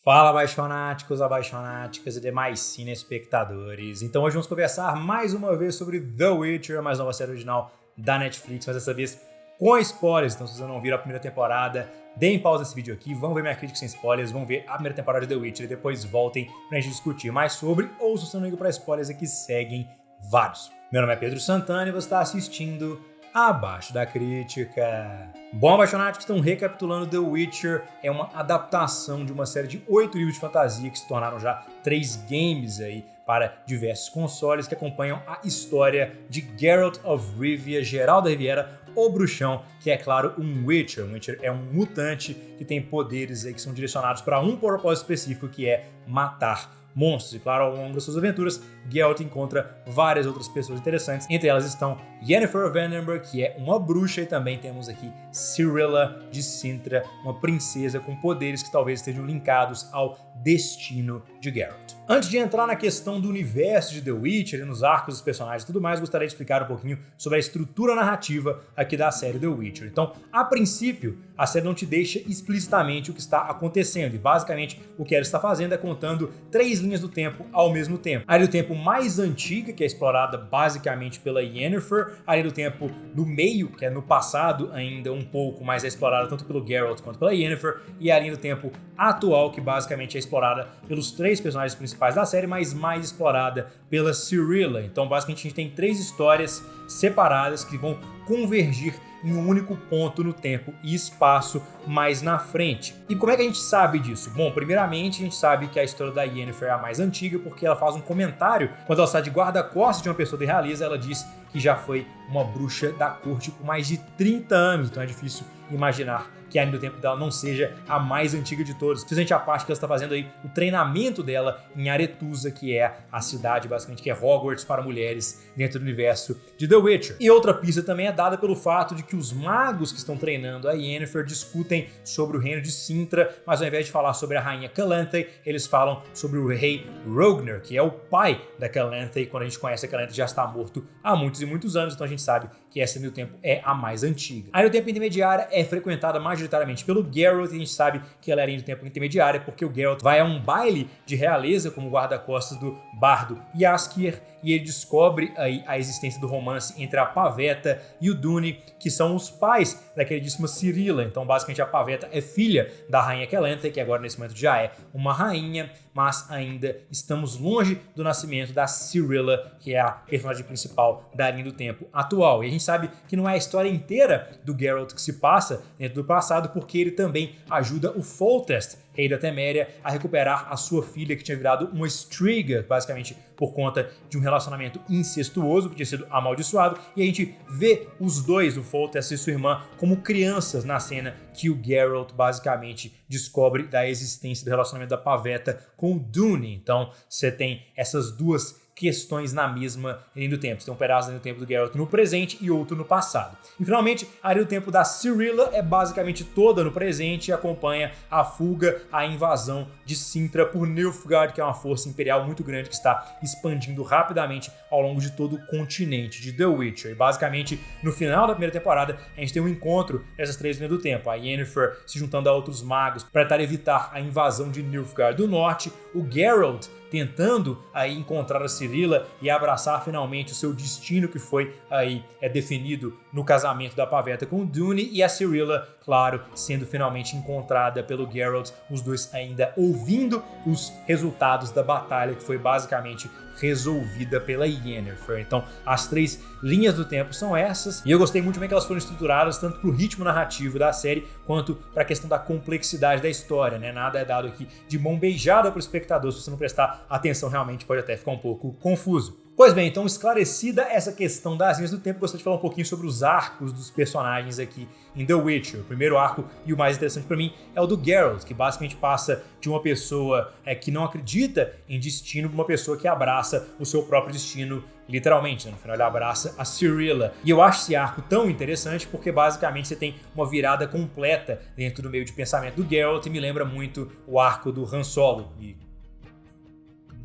Fala, abaixonáticos, abaixonáticas e demais cinespectadores. Então hoje vamos conversar mais uma vez sobre The Witcher, a mais nova série original da Netflix, mas dessa vez com spoilers. Então se vocês não viram a primeira temporada, deem pausa nesse vídeo aqui, vão ver minha crítica sem spoilers, vão ver a primeira temporada de The Witcher e depois voltem pra gente discutir mais sobre, ou se você não liga pra spoilers aqui, seguem vários. Meu nome é Pedro Santana e você está assistindo Abaixo da Crítica. Bom, abaixonáticos, então recapitulando, The Witcher é uma adaptação de uma série de 8 livros de fantasia que se tornaram já 3 games aí para diversos consoles que acompanham a história de Geralt of Rivia, Geralt da Riviera, o bruxão, que é claro um Witcher. Um Witcher é um mutante que tem poderes aí que são direcionados para um propósito específico, que é matar monstros. E claro, ao longo das suas aventuras, Geralt encontra várias outras pessoas interessantes. Entre elas estão Yennefer Vandenberg, que é uma bruxa, e também temos aqui Cirilla de Cintra, uma princesa com poderes que talvez estejam linkados ao destino de Geralt. Antes de entrar na questão do universo de The Witcher, nos arcos dos personagens e tudo mais, gostaria de explicar um pouquinho sobre a estrutura narrativa aqui da série The Witcher. Então, a princípio, a série não te deixa explicitamente o que está acontecendo, e basicamente o que ela está fazendo é contando 3 linhas do tempo ao mesmo tempo. A linha do tempo mais antiga, que é explorada basicamente pela Yennefer, a linha do tempo no meio, que é no passado ainda um pouco, mas é explorada tanto pelo Geralt quanto pela Yennefer, e a linha do tempo atual, que basicamente é explorada pelos 3 personagens principais da série, mas mais explorada pela Cirilla. Então basicamente a gente tem 3 histórias separadas que vão convergir em um único ponto no tempo e espaço mais na frente. E como é que a gente sabe disso? Bom, primeiramente a gente sabe que a história da Yennefer é a mais antiga porque ela faz um comentário quando ela está de guarda-costas de uma pessoa da realeza. Ela diz que já foi uma bruxa da corte por mais de 30 anos, então é difícil imaginar que a linha do tempo dela não seja a mais antiga de todas, principalmente a parte que ela está fazendo aí o treinamento dela em Aretusa, que é a cidade basicamente que é Hogwarts para mulheres dentro do universo de The Witcher. E outra pista também é dada pelo fato de que os magos que estão treinando a Yennefer discutem sobre o reino de Cintra, mas ao invés de falar sobre a rainha Calanthe, eles falam sobre o rei Rogner, que é o pai da Calanthe, e quando a gente conhece a Calanthe já está morto há muitos e muitos anos, então a gente sabe que essa linha do tempo é a mais antiga. A linha do tempo intermediária é frequentada majoritariamente pelo Geralt, e a gente sabe que ela é a linha do tempo intermediária porque o Geralt vai a um baile de realeza como guarda-costas do bardo Jaskier, e ele descobre aí a existência do romance entre a Pavetta e o Dune, que são os pais da queridíssima Cirilla. Então basicamente a Pavetta é filha da rainha Calanthe, que agora nesse momento já é uma rainha, mas ainda estamos longe do nascimento da Cirilla, que é a personagem principal da linha do tempo atual. E a gente sabe que não é a história inteira do Geralt que se passa dentro do passado, porque ele também ajuda o Foltest, rei da Teméria, a recuperar a sua filha, que tinha virado uma Striga, basicamente por conta de um relacionamento incestuoso que tinha sido amaldiçoado, e a gente vê os dois, o Foltest e sua irmã, como crianças na cena que o Geralt basicamente descobre da existência do relacionamento da Pavetta com o Dune. Então você tem essas duas questões na mesma linha do tempo. Você tem um pedaço da linha do tempo do Geralt no presente e outro no passado. E finalmente, a linha do tempo da Cirilla é basicamente toda no presente e acompanha a fuga, a invasão de Cintra por Nilfgaard, que é uma força imperial muito grande que está expandindo rapidamente ao longo de todo o continente de The Witcher. E basicamente, no final da primeira temporada, a gente tem um encontro dessas 3 linhas do tempo. A Yennefer se juntando a outros magos para tentar evitar a invasão de Nilfgaard do norte, o Geralt tentando aí encontrar a Cirilla e abraçar finalmente o seu destino, que foi aí definido no casamento da Pavetta com o Dune, e a Cirilla, claro, sendo finalmente encontrada pelo Geralt, os dois ainda ouvindo os resultados da batalha que foi basicamente resolvida pela Yennefer. Então, as 3 linhas do tempo são essas, e eu gostei muito bem que elas foram estruturadas tanto para o ritmo narrativo da série, quanto para a questão da complexidade da história, né? Nada é dado aqui de mão beijada para o espectador. Se você não prestar atenção, realmente pode até ficar um pouco confuso. Pois bem, então esclarecida essa questão das linhas do tempo, gostaria de falar um pouquinho sobre os arcos dos personagens aqui em The Witcher. O primeiro arco, e o mais interessante para mim, é o do Geralt, que basicamente passa de uma pessoa que não acredita em destino para uma pessoa que abraça o seu próprio destino, literalmente, né? No final ele abraça a Cirilla. E eu acho esse arco tão interessante porque basicamente você tem uma virada completa dentro do meio de pensamento do Geralt, e me lembra muito o arco do Han Solo. E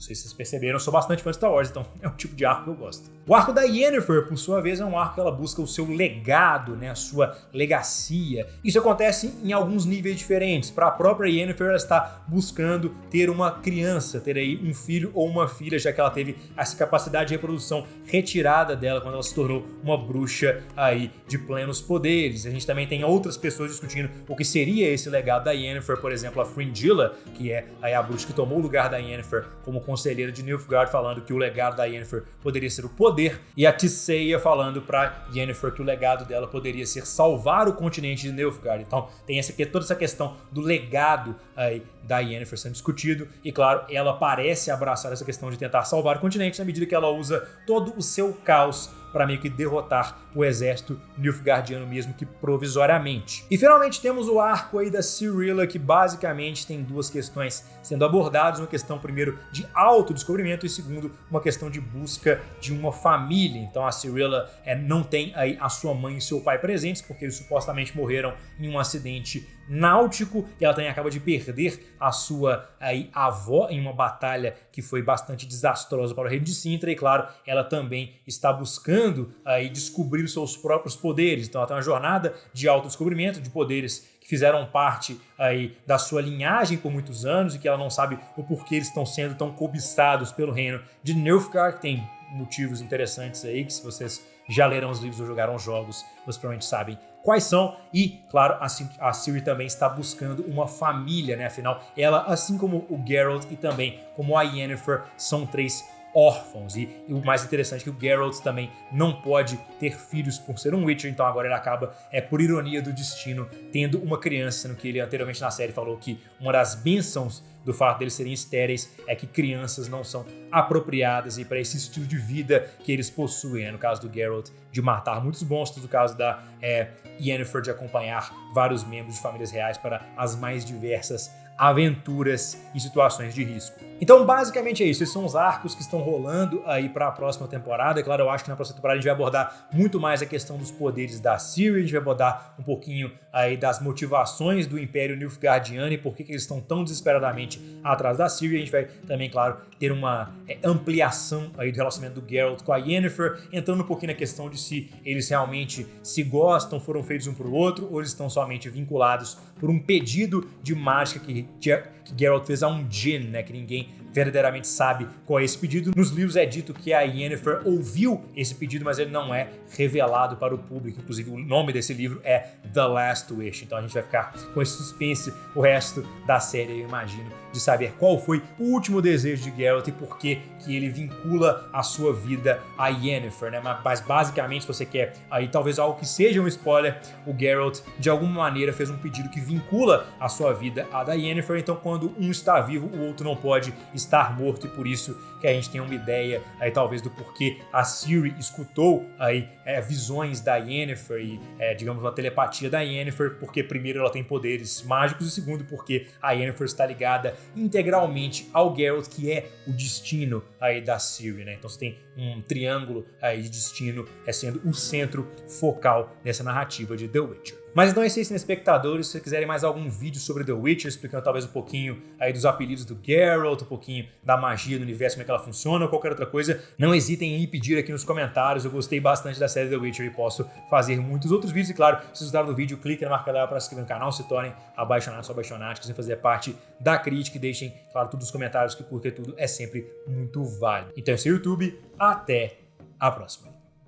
sei se vocês perceberam, eu sou bastante fã de Star Wars, então é um tipo de arco que eu gosto. O arco da Yennefer, por sua vez, é um arco que ela busca o seu legado, né, a sua legacia. Isso acontece em alguns níveis diferentes. Para a própria Yennefer, ela está buscando ter uma criança, ter aí um filho ou uma filha, já que ela teve essa capacidade de reprodução retirada dela quando ela se tornou uma bruxa aí de plenos poderes. A gente também tem outras pessoas discutindo o que seria esse legado da Yennefer, por exemplo, a Fringilla, que é aí a bruxa que tomou o lugar da Yennefer como conselheira de Nilfgaard, falando que o legado da Yennefer poderia ser o poder, e a Tissaia falando para Yennefer que o legado dela poderia ser salvar o continente de Nilfgaard. Então tem toda essa questão do legado aí da Yennefer sendo discutido, e claro, ela parece abraçar essa questão de tentar salvar o continente na medida que ela usa todo o seu caos para meio que derrotar o exército nilfgaardiano mesmo que provisoriamente. E finalmente temos o arco aí da Cirilla, que basicamente tem duas questões sendo abordadas, uma questão primeiro de autodescobrimento e segundo uma questão de busca de uma família. Então a Cirilla não tem aí a sua mãe e seu pai presentes porque eles supostamente morreram em um acidente náutico, e ela também acaba de perder a sua aí, avó em uma batalha que foi bastante desastrosa para o reino de Cintra, e claro, ela também está buscando aí descobrir os seus próprios poderes. Então ela tem uma jornada de autodescobrimento de poderes que fizeram parte aí da sua linhagem por muitos anos e que ela não sabe o porquê eles estão sendo tão cobiçados pelo reino de Nilfgaard, que tem motivos interessantes aí, que se vocês já leram os livros ou jogaram os jogos, vocês provavelmente sabem quais são. E, claro, a Ciri também está buscando uma família, né? Afinal, ela, assim como o Geralt e também como a Yennefer, são três órfãos. E o mais interessante é que o Geralt também não pode ter filhos por ser um Witcher, então agora ele acaba, por ironia do destino, tendo uma criança, sendo que ele anteriormente na série falou que uma das bênçãos do fato deles serem estéreis é que crianças não são apropriadas para esse estilo de vida que eles possuem, né? No caso do Geralt, de matar muitos monstros, no caso da Yennefer, de acompanhar vários membros de famílias reais para as mais diversas aventuras e situações de risco. Então, basicamente é isso. Esses são os arcos que estão rolando aí para a próxima temporada. É claro, eu acho que na próxima temporada a gente vai abordar muito mais a questão dos poderes da Ciri, a gente vai abordar um pouquinho aí das motivações do Império Nilfgaardiano e por que eles estão tão desesperadamente atrás da Ciri. A gente vai também, claro, ter uma ampliação aí do relacionamento do Geralt com a Yennefer, entrando um pouquinho na questão de se eles realmente se gostam, foram feitos um para o outro, ou eles estão somente vinculados por um pedido de mágica que Geralt fez a um djinn, né, que ninguém verdadeiramente sabe qual é esse pedido. Nos livros é dito que a Yennefer ouviu esse pedido, mas ele não é revelado para o público. Inclusive, o nome desse livro é The Last Wish. Então a gente vai ficar com esse suspense o resto da série, eu imagino, de saber qual foi o último desejo de Geralt e por que ele vincula a sua vida a Yennefer, né? Mas basicamente, se você quer aí talvez algo que seja um spoiler, o Geralt de alguma maneira fez um pedido que vincula a sua vida à da Yennefer. Então, quando um está vivo, o outro não pode estar morto, e por isso que a gente tem uma ideia aí talvez do porquê a Ciri escutou aí visões da Yennefer e digamos uma telepatia da Yennefer, porque primeiro ela tem poderes mágicos e segundo porque a Yennefer está ligada integralmente ao Geralt, que é o destino aí da Ciri, né? Então você tem um triângulo aí de destino sendo o centro focal dessa narrativa de The Witcher. Mas então é isso aí, espectadores. Se vocês quiserem mais algum vídeo sobre The Witcher, explicando talvez um pouquinho aí dos apelidos do Geralt, um pouquinho da magia do universo, como é que ela funciona, ou qualquer outra coisa, não hesitem em pedir aqui nos comentários. Eu gostei bastante da série The Witcher e posso fazer muitos outros vídeos. E claro, se vocês gostaram do vídeo, cliquem na marca dela para se inscrever no canal, se tornem apaixonados ou apaixonados, quiserem fazer parte da crítica e deixem, claro, tudo nos comentários, porque tudo é sempre muito válido. Então é isso aí, YouTube. Até a próxima.